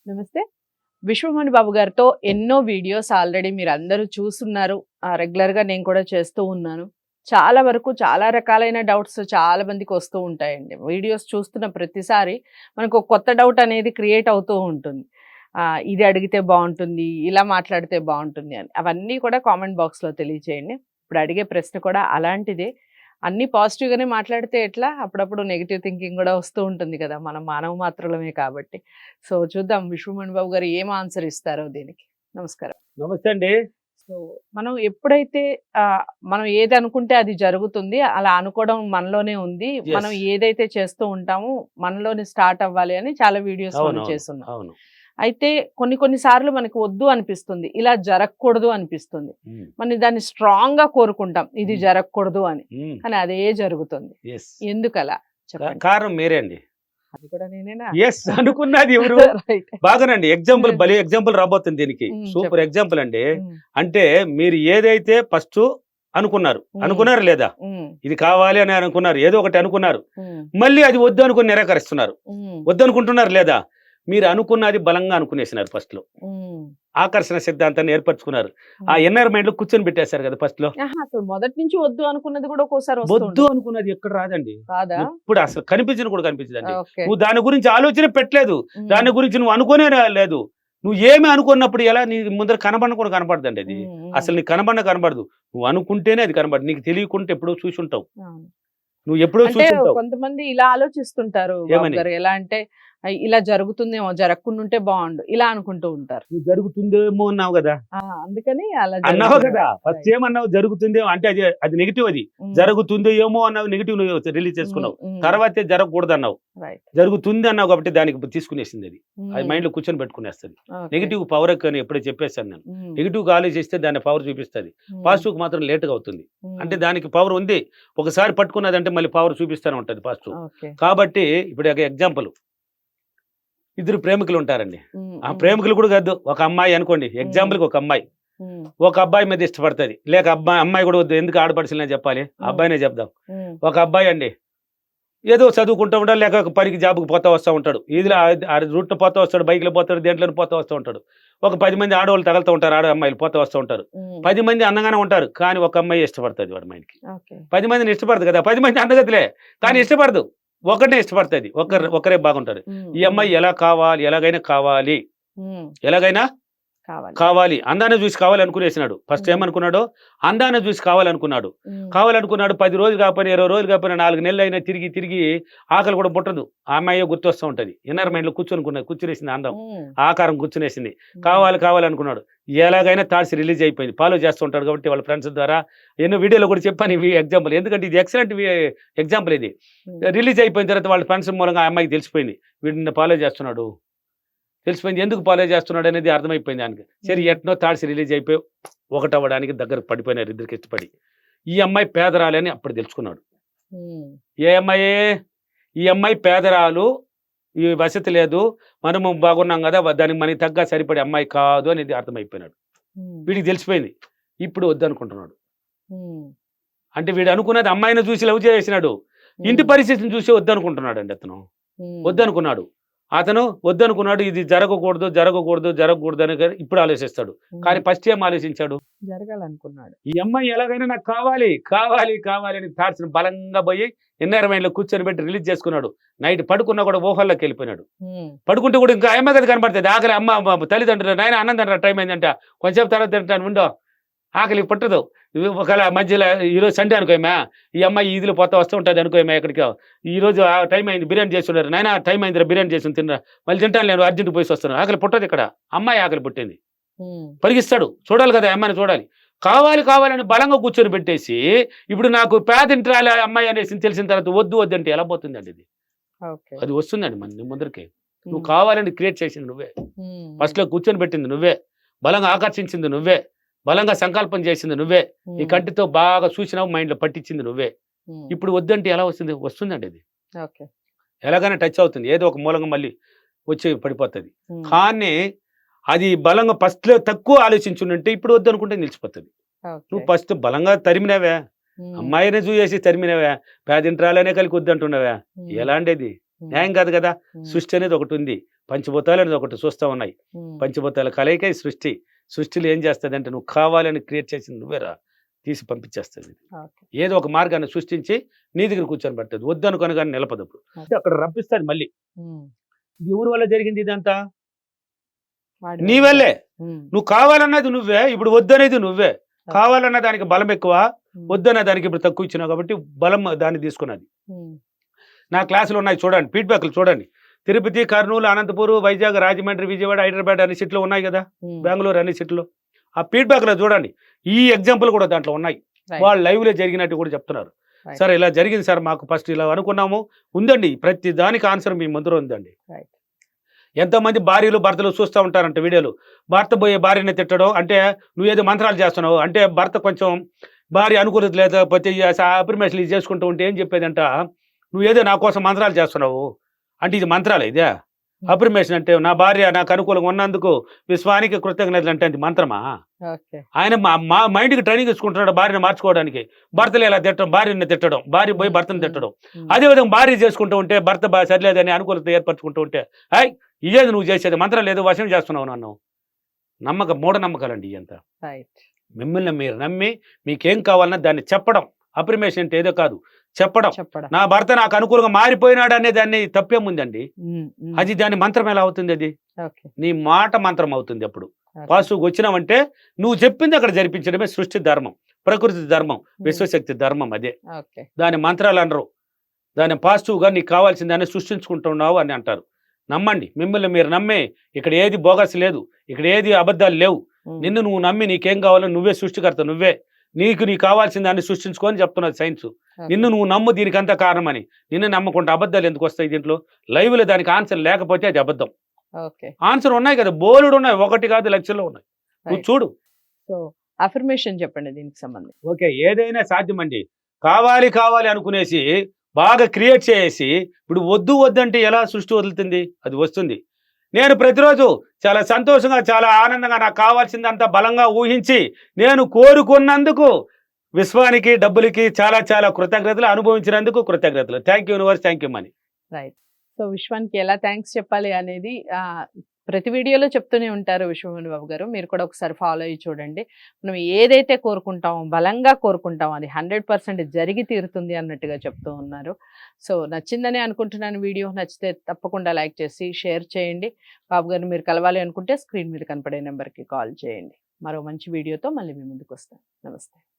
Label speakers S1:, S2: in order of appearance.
S1: నమస్తే. విశ్వమణి బాబు గారితో ఎన్నో వీడియోస్ ఆల్రెడీ మీరందరూ చూస్తున్నారు. రెగ్యులర్‌గా నేను కూడా చేస్తూ ఉన్నాను. చాలా వరకు చాలా రకాలైన డౌట్స్ చాలా మందికి వస్తూ ఉంటాయండి. వీడియోస్ చూస్తున్న ప్రతిసారి మనకు ఒక కొత్త డౌట్ అనేది క్రియేట్ అవుతూ ఉంటుంది. ఇది అడిగితే బావుంటుంది, ఇలా మాట్లాడితే బావుంటుంది అని. అవన్నీ కూడా కామెంట్ బాక్స్‌లో తెలియచేయండి. ఇప్పుడు అడిగే ప్రశ్న కూడా అలాంటిదే. అన్నీ పాజిటివ్‌గానే మాట్లాడితే ఎట్లా? అప్పుడప్పుడు నెగెటివ్ థింకింగ్ గూడా వస్తూ ఉంటుంది కదా! మనం మానవ మాత్రులమే కాబట్టి. సో, చూద్దాం విశ్వమణి బాబు గారు ఏం ఆన్సర్ ఇస్తారో దీనికి. నమస్కారం.
S2: నమస్తే అండి.
S1: సో, మనం ఎప్పుడైతే మనం ఏదనుకుంటే అది జరుగుతుంది. అలా అనుకోవడం మనలోనే ఉంది. మనం
S2: యెస్.
S1: ఏదైతే చేస్తూ ఉంటామో మనలోనే స్టార్ట్ అవ్వాలి అని చాలా వీడియోస్ మనం
S2: అవునవును.
S1: చేసున్నాం.
S2: అవును.
S1: అయితే కొన్ని కొన్ని సార్లు మనకు వద్దు అనిపిస్తుంది. ఇలా జరగకూడదు అనిపిస్తుంది.
S2: హ్మ్.
S1: మనం దాన్ని స్ట్రాంగ్‌గా కోరుకుంటాం. ఇది
S2: హ్మ్.
S1: జరగకూడదు అని.
S2: హ్మ్.
S1: కానీ అదే జరుగుతుంది.
S2: యెస్.
S1: ఎందుకలా? చెప్పండి.
S2: కారణం మీరే అండి.
S1: అది కూడా నేనేనా?
S2: యెస్. అనుకున్నది ఎవరు?
S1: రైట్.
S2: బాగానండి. ఎగ్జాంపుల్ భలే ఎగ్జాంపుల్ రాబోతుంది దీనికి. సూపర్
S1: చెప్పండి.
S2: ఎగ్జాంపుల్ అండి.
S1: హ్మ్.
S2: అంటే మీరు ఏదైతే ఫస్టు అనుకున్నారు.
S1: హ్మ్.
S2: అనుకున్నారా లేదా?
S1: హ్మ్.
S2: ఇది కావాలి అని అనుకున్నారు. ఏదో ఒకటి అనుకున్నారు.
S1: హ్మ్.
S2: మళ్ళీ అది వద్దు అనుకుని నిరాకరిస్తున్నారు.
S1: హ్మ్.
S2: వద్దనుకుంటున్నారు లేదా? మీరు అనుకున్నది బలంగా అనుకునేసినారు ఫస్ట్‌లో.
S1: హ్మ్.
S2: ఆకర్షణ సిద్ధాంతాన్ని ఏర్పరచుకున్నారు. ఆ
S1: హ్మ్.
S2: ఇన్నర్ మైండ్‌లో కూర్చొని పెట్టేశారు కదా ఫస్ట్‌లో.
S1: ఆహా! అసలు మొదటి నుంచి వద్దు అనుకున్నది కూడా ఒక్కోసారి వస్తూ
S2: వద్దు
S1: ఉంటుంది.
S2: అనుకున్నది ఎక్కడ రాదండి.
S1: కాదా?
S2: ఎప్పుడు అసలు కనిపించను కూడా కనిపించదండి.
S1: ఓకే.
S2: నువ్వు దాని గురించి ఆలోచన పెట్టలేదు.
S1: హ్మ్.
S2: దాని గురించి నువ్వు అనుకోనే లేదు. నువ్వు ఏమి అనుకున్నప్పుడు ఎలా నీ ముందర కనబడను కూడా కనపడదండి అది.
S1: హ్మ్. హ్మ్.
S2: అసలు నీకు కనబడదు. నువ్వు అనుకుంటేనే అది కనబడదు. నీకు తెలియకుంటే ఎప్పుడో చూసుంటావు.
S1: అవును.
S2: నువ్వు ఎప్పుడో
S1: అంటే
S2: చూసుంటావు.
S1: కొంతమంది ఇలా ఆలోచిస్తుంటారు బాబు
S2: ఏమని?
S1: గారు. ఎలా అంటే ఇలా జరుగుతుందేమో, జరగకుండా ఉంటే బావుండు. ఇలా అనుకుంటూ ఉంటారు.
S2: నువ్వు జరుగుతుందేమో అన్నావు కదా!
S1: అందుకని అలా
S2: అన్నావు
S1: జరుగుతుంది.
S2: కదా! First
S1: right.
S2: ఏమన్నావు జరుగుతుందేమో అంటే అది నెగెటివ్ అది.
S1: హ్మ్.
S2: జరుగుతుందో ఏమో అన్నావు నెగెటివ్ నువ్వు రిలీజ్
S1: హ్మ్.
S2: చేసుకున్నావు.
S1: హ్మ్.
S2: తర్వాతే జరగకూడదన్నావు.
S1: రైట్.
S2: జరుగుతుంది అన్నావు కాబట్టి దానికి తీసుకునేసింది అది. అది
S1: హ్మ్.
S2: మైండ్‌లో కూర్చొని పెట్టుకునేస్తది.
S1: ఓకే.
S2: నెగెటివ్ పవర్ అని ఎప్పుడో చెప్పేసాను నేను.
S1: హ్మ్.
S2: నెగెటివ్‌గా ఆలోచిస్తే దాని పవర్ చూపిస్తది.
S1: హ్మ్.
S2: పాజిటివ్‌కి మాత్రం లేట్‌గా అవుతుంది.
S1: హ్మ్.
S2: అంటే దానికి పవర్ ఉంది. ఒకసారి పట్టుకున్నదంటే మళ్ళీ పవర్ చూపిస్తూనే ఉంటది పాజిటివ్.
S1: ఓకే.
S2: కాబట్టి ఇప్పుడు ఒక ఎగ్జాంపుల్ ఇద్దరు ప్రేమికులు ఉంటారండి.
S1: హ్మ్.
S2: ఆ
S1: హ్మ్.
S2: ప్రేమికులు కూడా కాదు. ఒక అమ్మాయి అనుకోండి.
S1: హ్మ్.
S2: ఎగ్జాంపుల్‌కి ఒక అమ్మాయి.
S1: హ్మ్.
S2: ఒక అబ్బాయి మీద ఇష్టపడతది. లేక అమ్మాయి కూడా వద్దు. ఎందుకు ఆడపడుచులనే చెప్పాలి. ఆ
S1: హ్మ్.
S2: అబ్బాయినే చెప్దాం.
S1: హ్మ్.
S2: ఒక అబ్బాయి అండి. ఏదో చదువుకుంటూ ఉంటాడు. లేక ఒక పనికి జాబ్‌కి పోతా వస్తా ఉంటాడు. ఈదిలో ఆ రూట్‌లో పోతా వస్తాడు. బైక్‌లో పోతాడు. దేంట్లోనే పోతా వస్తూ ఉంటాడు. ఒక 10 మంది ఆడవాళ్ళు తగులుతూ ఉంటారు. అమ్మాయిలు పోతా వస్తూ ఉంటారు.
S1: హ్మ్.
S2: 10 మంది అందంగానే ఉంటారు. కానీ ఒక అమ్మాయి ఇష్టపడతది వాడి మైండ్‌కి.
S1: ఓకే.
S2: 10 మందిని ఇష్టపడదు కదా! 10 మంది అందగతులే. కానీ
S1: హ్మ్.
S2: ఇష్టపడదు. ఒకడినే ఇష్టపడతది.
S1: హ్మ్.
S2: ఒకరే బాగుంటారు.
S1: హ్మ్.
S2: ఈ
S1: హ్మ్.
S2: అమ్మాయి ఎలాగైనా కావాలి.
S1: హ్మ్.
S2: ఎలాగైనా
S1: కావాలి.
S2: కావాలి. అందాన్ని చూసి కావాలనుకునేసినాడు. ఫస్ట్
S1: హ్మ్.
S2: ఏమనుకున్నాడు? అందాన్ని చూసి కావాలనుకున్నాడు.
S1: హ్మ్.
S2: కావాలనుకున్నాడు 10 రోజులు కాకపోయినా, 20 రోజులు కాకపోయినా, 4 నెలలైనా తిరిగి ఆకలి కూడా పుట్టదు. ఆ అమ్మాయే గుర్తొస్తూ ఉంటది. ఇన్నర్
S1: హ్మ్.
S2: మైండ్‌లో కూర్చునేసింది అందం.
S1: హ్మ్.
S2: ఆకారం కూర్చునేసింది.
S1: హ్మ్.
S2: కావాలనుకున్నాడు. ఎలాగైనా థాట్స్ రిలీజ్ అయిపోయింది. ఫాలో చేస్తూ ఉంటాడు కాబట్టి వాళ్ళ ఫ్రెండ్స్ ద్వారా ఎన్నో వీడియోలో కూడా చెప్పాను ఇవి ఎగ్జాంపుల్. ఎందుకంటే ఇది ఎక్సలెంట్ ఎగ్జాంపుల్ ఇది.
S1: హ్మ్.
S2: రిలీజ్ అయిపోయిన తర్వాత వాళ్ళ ఫ్రెండ్స్ మూలంగా ఆ అమ్మాయికి తెలిసిపోయింది. వీడు నిన్ను ఫాలో చేస్తున్నాడు. తెలిసిపోయింది. ఎందుకు ఫాలో చేస్తున్నాడనేది అర్థమైపోయింది ఆయనకి. సరే
S1: హ్మ్.
S2: ఎట్నో థాట్స్ రిలీజ్ అయిపోయి ఒకటవ్వడానికి దగ్గరకు పడిపోయినారు ఇద్దరికి ఇష్టపడి. ఈ అమ్మాయి పేదరాలు అని అప్పుడు తెలుసుకున్నాడు.
S1: హ్మ్.
S2: ఏ అమ్మాయి? ఈ అమ్మాయి పేదరాలు. ఈ వసతి లేదు. మనము బాగున్నాం గదా! దానికి మనకి తగ్గ సరిపడే అమ్మాయి కాదు అనేది అర్థమైపోయినాడు.
S1: హ్మ్.
S2: వీడికి తెలిసిపోయింది. ఇప్పుడు వద్దనుకుంటున్నాడు.
S1: హ్మ్.
S2: అంటే వీడు అనుకున్నది అమ్మాయిని చూసి లవ్ చేసేసినాడు. ఇంటి
S1: హ్మ్.
S2: పరిస్థితిని చూసి వద్దనుకుంటున్నాడండి అతను.
S1: హ్మ్.
S2: వద్దనుకున్నాడు. అతను వద్దనుకున్నాడు. ఇది జరగకూడదు అని ఇప్పుడు ఆలోచిస్తాడు.
S1: హ్మ్.
S2: కానీ ఫస్ట్ ఏం ఆలోచించాడు?
S1: జరగాలనుకున్నాడు.
S2: ఈ అమ్మాయి ఎలాగైనా నాకు కావాలి అని థాట్స్‌ని బలంగా పోయి ఇన్నర్ మైండ్‌లో కూర్చొని పెట్టి రిలీజ్ చేసుకున్నాడు. నైట్ పడుకున్నా కూడా ఊహల్లోకెళ్ళిపోయినాడు.
S1: హ్మ్.
S2: పడుకుంటే కూడా ఇంకా అమ్మాయి కదా కనపడుతది. ఆకలి తల్లిదండ్రులు నాయన అన్నం తినరా టైం అయిందంట. కొంచెంసేపు తర్వాత తింటాను ఉండు. ఆకలి పుట్టదు. ఒకవేళ మధ్యలో ఈరోజు సండే అనుకోమ్మా, ఈ అమ్మాయి ఈదిలో పోతా వస్తూ ఉంటది అనుకోమ్మా ఎక్కడికో. ఈరోజు టైం అయింది బిర్యానీ చేస్తున్నారు. నాయనా టైం అయిందిరా బిర్యానీ చేసుకొని తినరా. మళ్ళీ తింటాను నేను అర్జెంట్‌గా పోయేసి వస్తాను. ఆకలి పుట్టదు ఇక్కడ. అమ్మాయి ఆకలి పుట్టింది.
S1: హ్మ్.
S2: పరిగిస్తాడు. చూడాలి కదా! ఆ అమ్మాయిని చూడాలి. కావాలని బలంగా కూర్చొని పెట్టేసి, ఇప్పుడు నాకు పేదింటి అమ్మాయి అనేసి తెలిసిన తర్వాత వద్దంటే ఎలా పోతుందండి ఇది?
S1: ఓకే.
S2: అది వస్తుందండి నీ ముందరికి. నువ్వు
S1: హ్మ్.
S2: కావాలని క్రియేట్ చేసింది నువ్వే.
S1: హ్మ్.
S2: ఫస్ట్‌లో కూర్చొని పెట్టింది నువ్వే. బలంగా ఆకర్షించింది నువ్వే. బలంగా సంకల్పం చేసింది నువ్వే. ఈ
S1: హ్మ్.
S2: కంటితో బాగా చూసినావు మైండ్‌లో పట్టించింది నువ్వే.
S1: హ్మ్.
S2: ఇప్పుడు వద్దంటే ఎలా వస్తుంది? వస్తుందండి అది.
S1: ఓకే.
S2: ఎలాగైనా టచ్ అవుతుంది. ఏదో ఒక మూలంగా మళ్ళీ వచ్చి పడిపోతది.
S1: హ్మ్.
S2: కానీ అది బలంగా ఫస్ట్‌లో తక్కువ ఆలోచించుండుంటే ఇప్పుడు వద్దనుకుంటే నిలిచిపోతది.
S1: ఓకే.
S2: నువ్వు ఫస్ట్ బలంగా తరిమినావే.
S1: హ్మ్.
S2: అమ్మాయినే చూసేసి తరిమినావే. పేదింట్రాలనే కలిగి వద్దంటున్నావే.
S1: హ్మ్.
S2: ఎలా అండి అది?
S1: హ్మ్.
S2: న్యాయం కాదు కదా!
S1: హ్మ్.
S2: సృష్టి అనేది ఒకటుంది. పంచభూతాలు అనేది ఒకటి చూస్తూ ఉన్నాయి. పంచభూతాల కలయిక ఈ సృష్టి. సృష్టిలో ఏం చేస్తుంది అంటే నువ్వు కావాలని క్రియేట్ చేసింది నువ్వేరా, తీసి పంపించేస్తుంది.
S1: ఓకే.
S2: ఏదో ఒక మార్గాన్ని సృష్టించి నీ దగ్గర కూర్చొని పడుతుంది. వద్దనుకొని కానీ నిలపదు.
S1: ఓకే.
S2: అక్కడ రప్పిస్తాడు మళ్ళీ.
S1: ఉమ్.
S2: ఇది ఎవరి వల్ల జరిగింది ఇదంతా?
S1: వాడి
S2: నీ
S1: వల్ల.
S2: వల్లే.
S1: ఉమ్.
S2: నువ్వు కావాలన్నది నువ్వే, ఇప్పుడు వద్దనేది నువ్వే. కావాలన్న దానికి బలం ఎక్కువ,
S1: ఉమ్.
S2: వద్దన్న దానికి ఇప్పుడు తక్కువ ఇచ్చినావు కాబట్టి బలం దాన్ని తీసుకున్నది.
S1: ఉమ్.
S2: నా క్లాసులు ఉన్నాయి చూడండి, ఫీడ్బ్యాక్లు చూడండి. తిరుపతి, కర్నూలు, అనంతపూర్, వైజాగ్, రాజమండ్రి, విజయవాడ, హైదరాబాద్ అన్ని సిట్లు ఉన్నాయి కదా,
S1: ఉమ్.
S2: బెంగళూరు అన్ని సిట్లు. ఆ ఫీడ్బ్యాక్లో చూడండి, ఈ ఎగ్జాంపుల్ కూడా దాంట్లో ఉన్నాయి.
S1: Right.
S2: వాళ్ళు లైవ్లో జరిగినట్టు కూడా చెప్తున్నారు.
S1: Right.
S2: సార్ ఇలా జరిగింది సార్, మాకు ఫస్ట్ ఇలా అనుకున్నాము. ఉందండి, ప్రతి దానికి ఆన్సర్ మీ ముందర ఉందండి.
S1: Right.
S2: ఎంతమంది భార్యలు భర్తలు చూస్తూ ఉంటారంట వీడియోలు. భర్త పోయే భార్యని తిట్టడం అంటే నువ్వు ఏదో మంత్రాలు చేస్తున్నావు అంటే, భర్త కొంచెం భార్య అనుకూలత లేకపోతే అప్రిమేషన్లు చేసుకుంటూ ఉంటే ఏం చెప్పేదంట, నువ్వు ఏదో నా కోసం మంత్రాలు చేస్తున్నావు అంటే ఇది మంత్రాలు ఇదే. అప్రిమేషన్ అంటే నా భార్య నాకు అనుకూలంగా ఉన్నందుకు విశ్వానికి కృతజ్ఞతలు అంటే అది మంత్రమా?
S1: ఓకే.
S2: ఆయన మా మైండ్కి ట్రైనింగ్ ఇచ్చుకుంటున్నాడు భార్యను మార్చుకోవడానికి. భర్తలు ఇలా తిట్టడం, భార్యని తిట్టడం, భార్య పోయి భర్తను తిట్టడం.
S1: ఉమ్.
S2: అదేవిధంగా భార్య చేసుకుంటూ ఉంటే భర్త సరిలేదని అనుకూలత ఏర్పరచుకుంటూ ఉంటే, ఇదేది నువ్వు చేసేది, మంత్రం లేదు వశం చేస్తున్నావు నన్ను. మూఢనమ్మకాలండి ఇదంతా.
S1: రైట్.
S2: మిమ్మల్ని మీరు నమ్మి మీకేం కావాలన్నా దాన్ని చెప్పడం. అప్రిమేషన్ అంటే ఏదో కాదు, చెప్పడం.
S1: చెప్పడం.
S2: నా భర్త నాకు అనుకూలంగా మారిపోయినాడు అనే దాన్ని తప్పేముందండి.
S1: ఉమ్. ఉమ్.
S2: అది దాని మంత్రం ఎలా అవుతుంది? అది
S1: ఓకే.
S2: నీ మాట మంత్రం అవుతుంది. అప్పుడు
S1: ఓకే.
S2: పాజిటివ్గా వచ్చినావంటే నువ్వు చెప్పింది అక్కడ జరిపించడమే సృష్టి ధర్మం, ప్రకృతి ధర్మం,
S1: ఉమ్.
S2: విశ్వశక్తి ధర్మం. అదే
S1: ఓకే.
S2: దాని మంత్రాలు అనరు. దాన్ని పాజిటివ్గా నీకు కావాల్సిన దాన్ని సృష్టించుకుంటున్నావు అని అంటారు. నమ్మండి, మిమ్మల్ని మీరు నమ్మే. ఇక్కడ ఏది బోగస్ లేదు, ఇక్కడ ఏది అబద్ధాలు లేవు.
S1: ఉమ్.
S2: నిన్ను నువ్వు నమ్మి నీకేం కావాలో నువ్వే సృష్టికర్త, నువ్వే. నీకు కావాల్సిన దాన్ని సృష్టించుకొని చెప్తున్నది సైన్స్.
S1: ఓకే.
S2: నిన్ను నువ్వు నమ్ము, దీనికంతా కారణమని. నిన్ను నమ్మకుండా అబద్ధాలు ఎందుకు వస్తాయి దీంట్లో? లైవ్లో దానికి ఆన్సర్ లేకపోతే అది అబద్ధం.
S1: ఓకే.
S2: ఆన్సర్ ఉన్నాయి కదా, బోలుడు ఉన్నాయి, ఒకటి కాదు లక్షల్లో ఉన్నాయి. నువ్వు
S1: రైట్.
S2: చూడు.
S1: సో అఫర్మేషన్ చెప్పండి దీనికి సంబంధించి.
S2: ఓకే, ఏదైనా సాధ్యమండి. కావాలి కావాలి అనుకునేసి బాగా క్రియేట్ చేసి ఇప్పుడు వద్దు వద్దంటే ఎలా సృష్టి వదులుతుంది? అది వస్తుంది. నేను ప్రతిరోజు చాలా సంతోషంగా, చాలా ఆనందంగా, నాకు కావాల్సిందంతా బలంగా ఊహించి నేను కోరుకున్నందుకు విశ్వానికి, డబ్బులకి చాలా చాలా కృతజ్ఞతలు, అనుభవించినందుకు కృతజ్ఞతలు. Thank you universe, thank you money.
S1: Right. So విశ్వానికి ఎలా థ్యాంక్స్ చెప్పాలి అనేది ప్రతి వీడియోలో చెప్తూనే ఉంటారు విశ్వమణి బాబు గారు. మీరు కూడా ఒకసారి ఫాలో అయ్యి చూడండి. మనం ఏదైతే కోరుకుంటామో, బలంగా కోరుకుంటామో అది 100% జరిగి తీరుతుంది అన్నట్టుగా చెప్తూ ఉన్నారు. సో నచ్చిందని అనుకుంటున్నాను వీడియో. నచ్చితే తప్పకుండా లైక్ చేసి షేర్ చేయండి. బాబు గారిని మీరు కలవాలి అనుకుంటే స్క్రీన్ మీద కనపడే నెంబర్కి కాల్ చేయండి. మరో మంచి వీడియోతో మళ్ళీ మీ ముందుకు వస్తాను. నమస్తే.